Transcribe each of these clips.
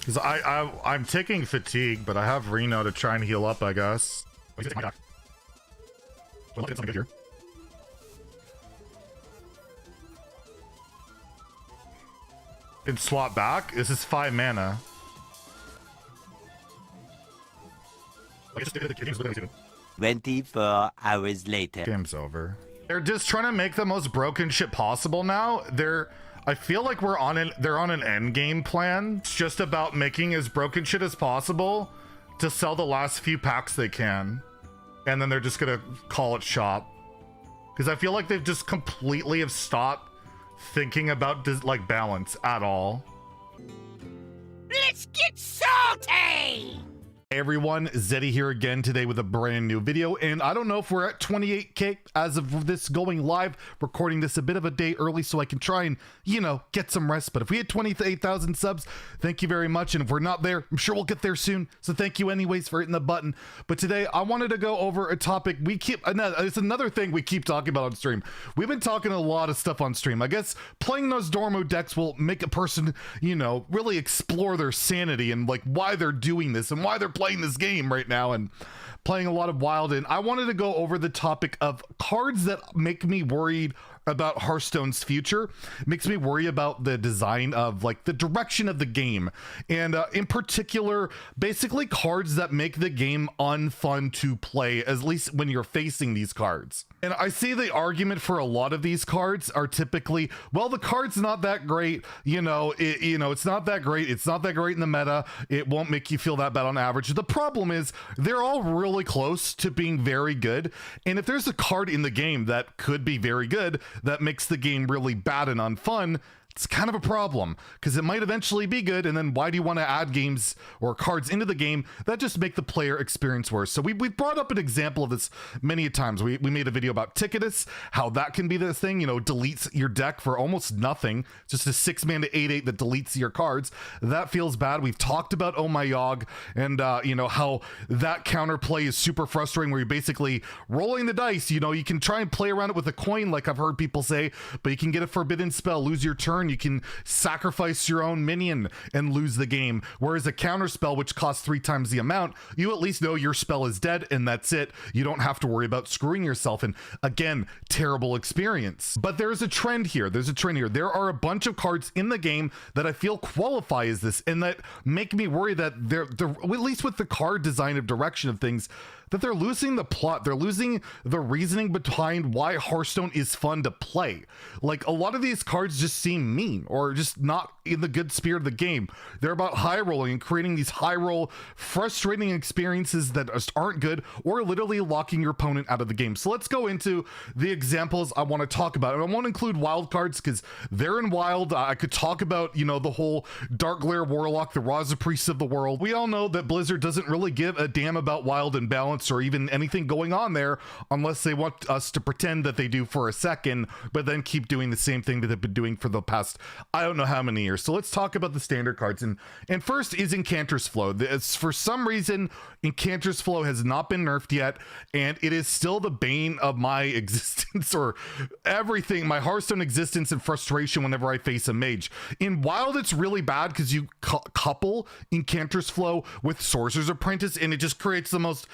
Because I'm taking fatigue, but I have Reno to try and heal up, I guess. Oh, he's taking my back. So let's get something good here. Can swap back? This is 5 mana. Like, just, the game's literally 24 hours later. Game's over. They're just trying to make the most broken shit possible now. I feel like they're on an end game plan. It's just about making as broken shit as possible to sell the last few packs they can. And then they're just gonna call it shop. Because I feel like they've just completely have stopped thinking about like balance at all. Let's get salty! Hey everyone, Zeddy here again today with a brand new video, and I don't know if we're at 28k as of this going live, recording this a bit of a day early so I can try and, you know, get some rest. But if we hit 28,000 subs, thank you very much, and if we're not there, I'm sure we'll get there soon, so thank you anyways for hitting the button. But today I wanted to go over a topic it's another thing we keep talking about on stream. We've been talking a lot of stuff on stream. I guess playing those Dormo decks will make a person, you know, really explore their sanity and like why they're doing this and why they're playing this game right now and playing a lot of Wild. And I wanted to go over the topic of cards that make me worried about Hearthstone's future. It makes me worry about the design of like the direction of the game, and in particular basically cards that make the game unfun to play, at least when you're facing these cards. And I see the argument for a lot of these cards are typically, well, the card's not that great, it's not that great, it's not that great in the meta, it won't make you feel that bad on average. The problem is they're all really close to being very good, and if there's a card in the game that could be very good that makes the game really bad and unfun, it's kind of a problem, because it might eventually be good, and then why do you want to add games or cards into the game that just make the player experience worse? So we've brought up an example of this many times. We made a video about Ticketus, how that can be the thing, deletes your deck for almost nothing, just a 6-mana 8/8 that deletes your cards. That feels bad. We've talked about Oh My Yogg, and how that counterplay is super frustrating, where you're basically rolling the dice. You can try and play around it with a coin, like I've heard people say, but you can get a forbidden spell, lose your turn, you can sacrifice your own minion and lose the game. Whereas a counter spell, which costs 3 times the amount, you at least know your spell is dead and that's it. You don't have to worry about screwing yourself. And again, terrible experience. But there's a trend here. There are a bunch of cards in the game that I feel qualify as this, and that make me worry that they're at least with the card design of direction of things, that they're losing the plot. They're losing the reasoning behind why Hearthstone is fun to play. Like, a lot of these cards just seem mean or just not in the good spirit of the game. They're about high rolling and creating these high roll, frustrating experiences that just aren't good, or literally locking your opponent out of the game. So let's go into the examples I want to talk about. And I won't include wild cards because they're in wild. I could talk about, the whole Dark Glare Warlock, the Raza Priests of the world. We all know that Blizzard doesn't really give a damn about wild and balance or even anything going on there, unless they want us to pretend that they do for a second, but then keep doing the same thing that they've been doing for the past, I don't know how many years. So let's talk about the standard cards. And first is Incanter's Flow. For some reason, Incanter's Flow has not been nerfed yet, and it is still the bane of my existence, or everything, my Hearthstone existence and frustration whenever I face a mage. In Wild, it's really bad because you couple Incanter's Flow with Sorcerer's Apprentice, and it just creates the most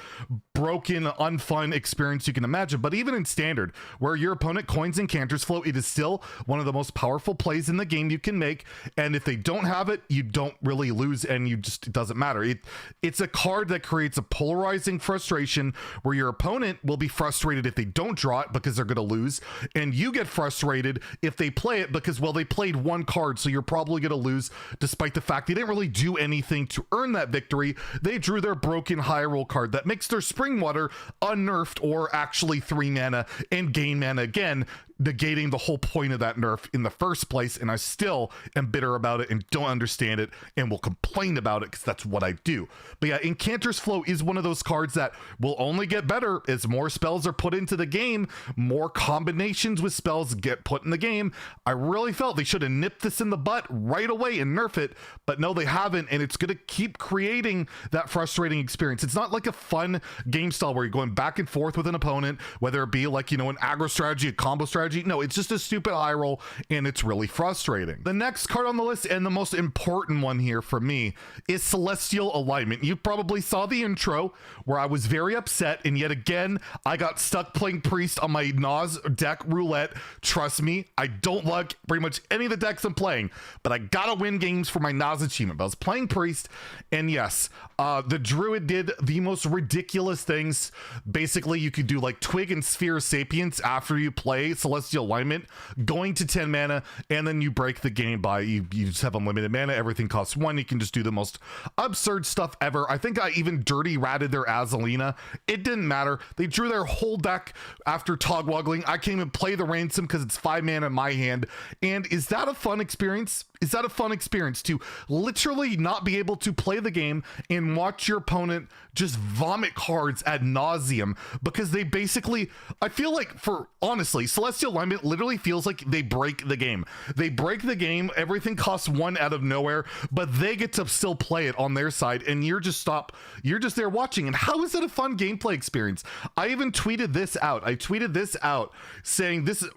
broken, unfun experience you can imagine. But even in Standard, where your opponent coins Incanter's Flow, it is still one of the most powerful plays in the game you can make, and if they don't have it, you don't really lose, and it doesn't matter. It's a card that creates a polarizing frustration where your opponent will be frustrated if they don't draw it because they're going to lose, and you get frustrated if they play it because, well, they played one card, so you're probably going to lose, despite the fact they didn't really do anything to earn that victory. They drew their broken high roll card that makes their Springwater unnerfed, or actually 3 mana and gain mana again, negating the whole point of that nerf in the first place. And I still am bitter about it and don't understand it and will complain about it because that's what I do. But yeah, Incanter's Flow is one of those cards that will only get better as more spells are put into the game, more combinations with spells get put in the game. I really felt they should have nipped this in the butt right away and nerf it, but no, they haven't, and it's going to keep creating that frustrating experience. It's not like a fun game style where you're going back and forth with an opponent, whether it be like, an aggro strategy, a combo strategy, strategy. No, it's just a stupid high roll, and it's really frustrating. The next card on the list, and the most important one here for me, is Celestial Alignment. You probably saw the intro where I was very upset, and yet again, I got stuck playing Priest on my Nas deck roulette. Trust me, I don't like pretty much any of the decks I'm playing, but I gotta win games for my Nas achievement. But I was playing Priest, and yes, the Druid did the most ridiculous things. Basically, you could do like Twig and Sphere of Sapience after you play Celestial Alignment, going to 10 mana, and then you break the game by, you just have unlimited mana, everything costs 1, you can just do the most absurd stuff ever. I think I even dirty ratted their Azalina. It didn't matter. They drew their whole deck after togwaggling. I can't even play the Ransom because it's 5 mana in my hand. And is that a fun experience? Is that a fun experience to literally not be able to play the game and watch your opponent just vomit cards ad nauseum because they basically, I feel like, for honestly, Celestial Alignment literally feels like they break the game. They break the game, everything costs 1 out of nowhere, but they get to still play it on their side, and you're just there watching. And how is it a fun gameplay experience? I even tweeted this out. I tweeted this out saying this is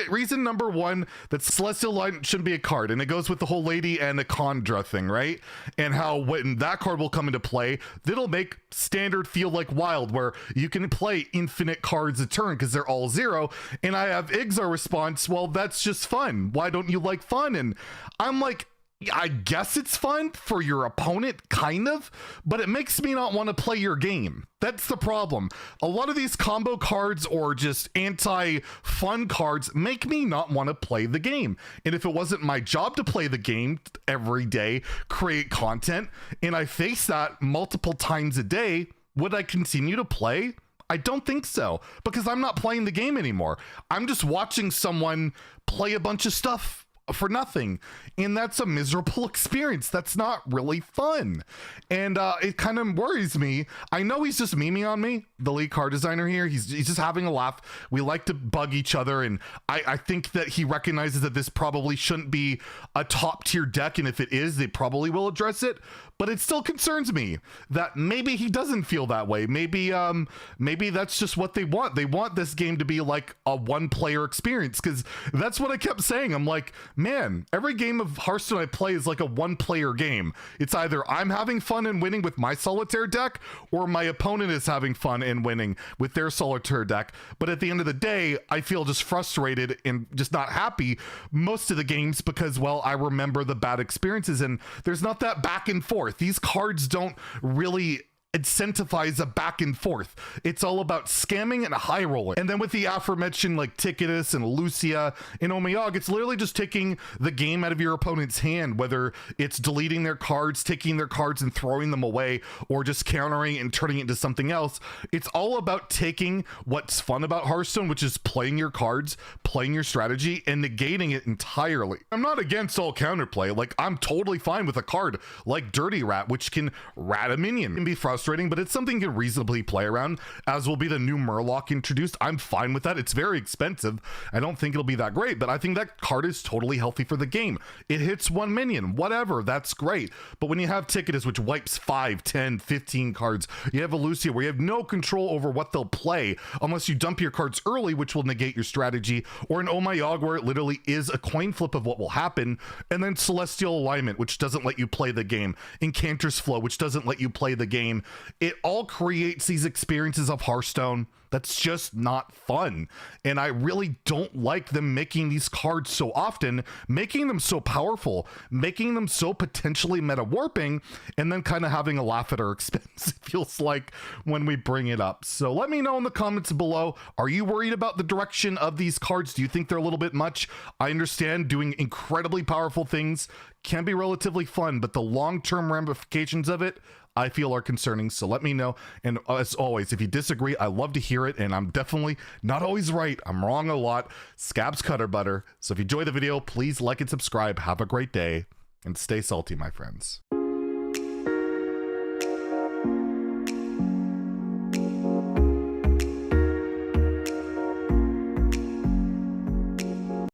reason number 1 that Celestial Alignment shouldn't be a card, and it goes with the whole Lady and the Kandra thing, right? And how when that card will come into play, that'll make Standard feel like Wild, where you can play infinite cards a turn because they're all 0. And I have Igzar response, well, that's just fun. Why don't you like fun? And I'm like, I guess it's fun for your opponent, kind of, but it makes me not want to play your game. That's the problem. A lot of these combo cards or just anti-fun cards make me not want to play the game. And if it wasn't my job to play the game every day, create content, and I face that multiple times a day, would I continue to play? I don't think so, because I'm not playing the game anymore. I'm just watching someone play a bunch of stuff for nothing, and that's a miserable experience. That's not really fun, and it kind of worries me. I know he's just memeing on me, the lead card designer here. He's just having a laugh. We like to bug each other, and I think that he recognizes that this probably shouldn't be a top tier deck, and if it is, they probably will address it. But it still concerns me that maybe he doesn't feel that way. Maybe that's just what they want. They want this game to be like a one-player experience, because that's what I kept saying. I'm like, man, every game of Hearthstone I play is like a one-player game. It's either I'm having fun and winning with my solitaire deck, or my opponent is having fun and winning with their solitaire deck. But at the end of the day, I feel just frustrated and just not happy most of the games because, well, I remember the bad experiences, and there's not that back and forth. These cards don't really incentivize a back and forth. It's all about scamming and high rolling. And then with the aforementioned like Ticketus and Lucia and Omeog, it's literally just taking the game out of your opponent's hand, whether it's deleting their cards, taking their cards and throwing them away, or just countering and turning it into something else. It's all about taking what's fun about Hearthstone, which is playing your cards, playing your strategy, and negating it entirely. I'm not against all counterplay. Like, I'm totally fine with a card like Dirty Rat, which can rat a minion. It can be frustrating, but it's something you can reasonably play around, as will be the new Murloc introduced. I'm fine with that. It's very expensive. I don't think it'll be that great, but I think that card is totally healthy for the game. It hits 1 minion, whatever, that's great. But when you have Ticketus, which wipes 5, 10, 15 cards, you have a Lucia where you have no control over what they'll play unless you dump your cards early, which will negate your strategy, or an Omeog where it literally is a coin flip of what will happen, and then Celestial Alignment, which doesn't let you play the game, Incanter's Flow, which doesn't let you play the game. It all creates these experiences of Hearthstone that's just not fun. And I really don't like them making these cards so often, making them so powerful, making them so potentially meta warping, and then kind of having a laugh at our expense, it feels like, when we bring it up. So let me know in the comments below. Are you worried about the direction of these cards? Do you think they're a little bit much? I understand doing incredibly powerful things can be relatively fun, but the long-term ramifications of it, I feel, are concerning. So let me know. And as always, if you disagree, I love to hear it. And I'm definitely not always right. I'm wrong a lot. Scabs cutter butter. So if you enjoyed the video, please like and subscribe. Have a great day and stay salty, my friends.